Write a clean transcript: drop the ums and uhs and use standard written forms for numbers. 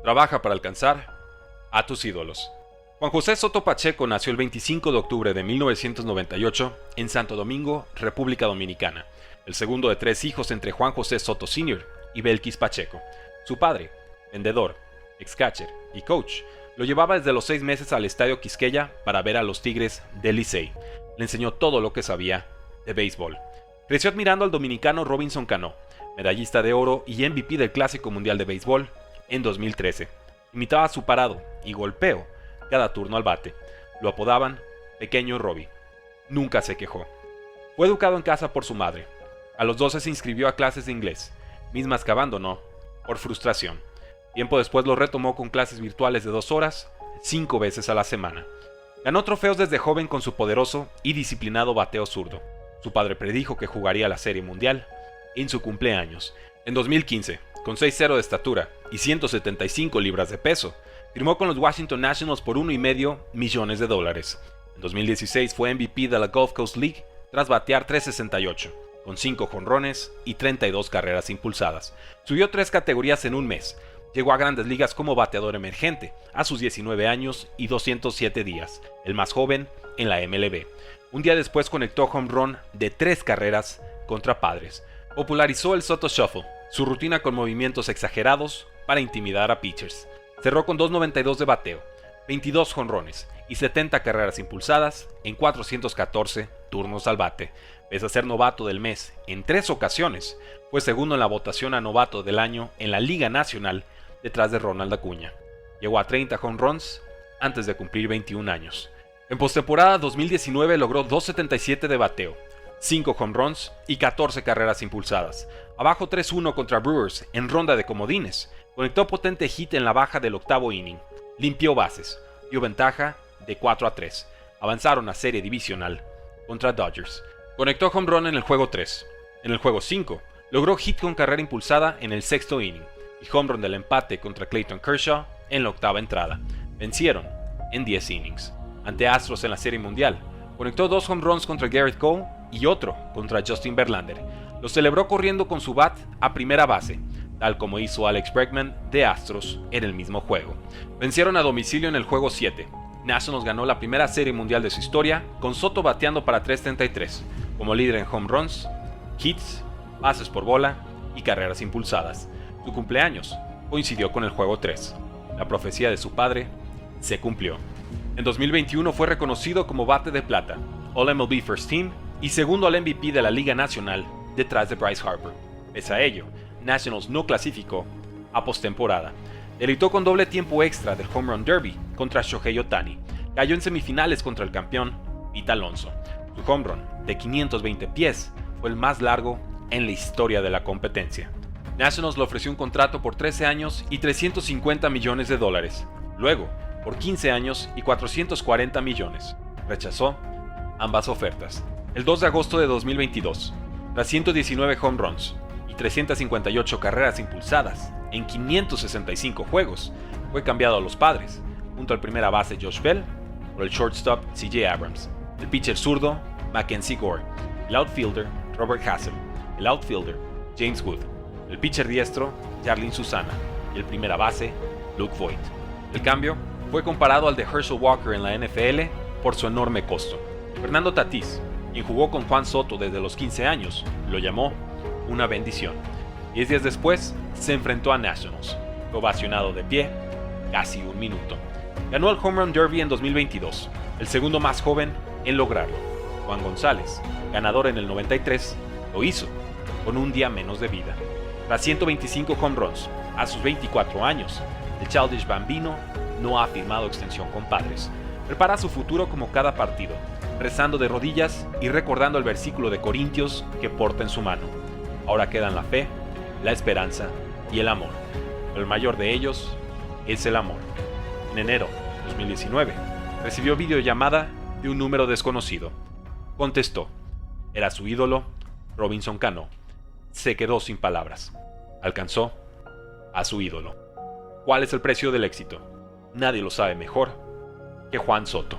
Trabaja para alcanzar a tus ídolos. Juan José Soto Pacheco nació el 25 de octubre de 1998 en Santo Domingo, República Dominicana, el segundo de 3 hijos entre Juan José Soto Sr. y Belkis Pacheco. Su padre, vendedor, ex-catcher y coach, lo llevaba desde los 6 meses al Estadio Quisqueya para ver a los Tigres del Licey. Le enseñó todo lo que sabía de béisbol. Creció admirando al dominicano Robinson Cano, medallista de oro y MVP del Clásico Mundial de Béisbol en 2013. Imitaba su parado y golpeo cada turno al bate. Lo apodaban Pequeño Robbie. Nunca se quejó. Fue educado en casa por su madre. A los 12 se inscribió a clases de inglés, mismas que abandonó por frustración. Tiempo después lo retomó con clases virtuales de 2 horas, 5 veces a la semana. Ganó trofeos desde joven con su poderoso y disciplinado bateo zurdo. Su padre predijo que jugaría la Serie Mundial en su cumpleaños. En 2015, con 6'0 de estatura y 175 libras de peso, firmó con los Washington Nationals por $1.5 millones. En 2016 fue MVP de la Gulf Coast League tras batear .368, con 5 jonrones y 32 carreras impulsadas. Subió 3 categorías en un mes. Llegó a Grandes Ligas como bateador emergente a sus 19 años y 207 días, el más joven en la MLB. Un día después conectó home run de 3 carreras contra Padres. Popularizó el Soto Shuffle, su rutina con movimientos exagerados para intimidar a pitchers. Cerró con 2.92 de bateo, 22 jonrones y 70 carreras impulsadas en 414 turnos al bate. Pese a ser novato del mes en 3 ocasiones, fue segundo en la votación a novato del año en la Liga Nacional detrás de Ronald Acuña. Llegó a 30 home runs antes de cumplir 21 años. En postemporada 2019 logró 2.77 de bateo, 5 home runs y 14 carreras impulsadas. Abajo 3-1 contra Brewers en ronda de comodines, conectó potente hit en la baja del 8º inning, limpió bases, dio ventaja de 4-3. Avanzaron a serie divisional contra Dodgers. Conectó home run en el juego 3. En el juego 5, logró hit con carrera impulsada en el 6º inning y home run del empate contra Clayton Kershaw en la 8ª entrada. Vencieron en 10 innings. Ante Astros en la Serie Mundial, conectó 2 home runs contra Garrett Cole y otro contra Justin Verlander. Lo celebró corriendo con su bat a primera base, tal como hizo Alex Bregman de Astros en el mismo juego. Vencieron a domicilio en el juego 7. Nationals ganó la primera Serie Mundial de su historia, con Soto bateando para .333, como líder en home runs, hits, bases por bola y carreras impulsadas. Su cumpleaños coincidió con el juego 3. La profecía de su padre se cumplió. En 2021 fue reconocido como bate de plata, All-MLB First Team y segundo al MVP de la Liga Nacional detrás de Bryce Harper. Pese a ello, Nationals no clasificó a postemporada. Deleitó con doble tiempo extra del Home Run Derby contra Shohei Ohtani. Cayó en semifinales contra el campeón Pete Alonso. Su home run de 520 pies fue el más largo en la historia de la competencia. Nationals le ofreció un contrato por 13 años y $350 millones. Luego, por 15 años y $440 millones. Rechazó ambas ofertas. El 2 de agosto de 2022, tras 119 home runs y 358 carreras impulsadas en 565 juegos, fue cambiado a los Padres, junto al primera base Josh Bell por el shortstop C.J. Abrams, el pitcher zurdo Mackenzie Gore, el outfielder Robert Hassel, el outfielder James Wood, el pitcher diestro Jarlin Susana y el primera base Luke Voigt. El cambio fue comparado al de Herschel Walker en la NFL por su enorme costo. Fernando Tatís, quien jugó con Juan Soto desde los 15 años, lo llamó una bendición. 10 días después, se enfrentó a Nationals. Fue ovacionado de pie casi un minuto. Ganó el Home Run Derby en 2022, el segundo más joven en lograrlo. Juan González, ganador en el 93, lo hizo con un día menos de vida. Tras 125 home runs a sus 24 años, el Childish Bambino no ha firmado extensión con Padres. Prepara su futuro como cada partido, rezando de rodillas y recordando el versículo de Corintios que porta en su mano. Ahora quedan la fe, la esperanza y el amor. Pero el mayor de ellos es el amor. En enero de 2019, recibió videollamada de un número desconocido. Contestó. Era su ídolo, Robinson Cano. Se quedó sin palabras. Alcanzó a su ídolo. ¿Cuál es el precio del éxito? Nadie lo sabe mejor que Juan Soto.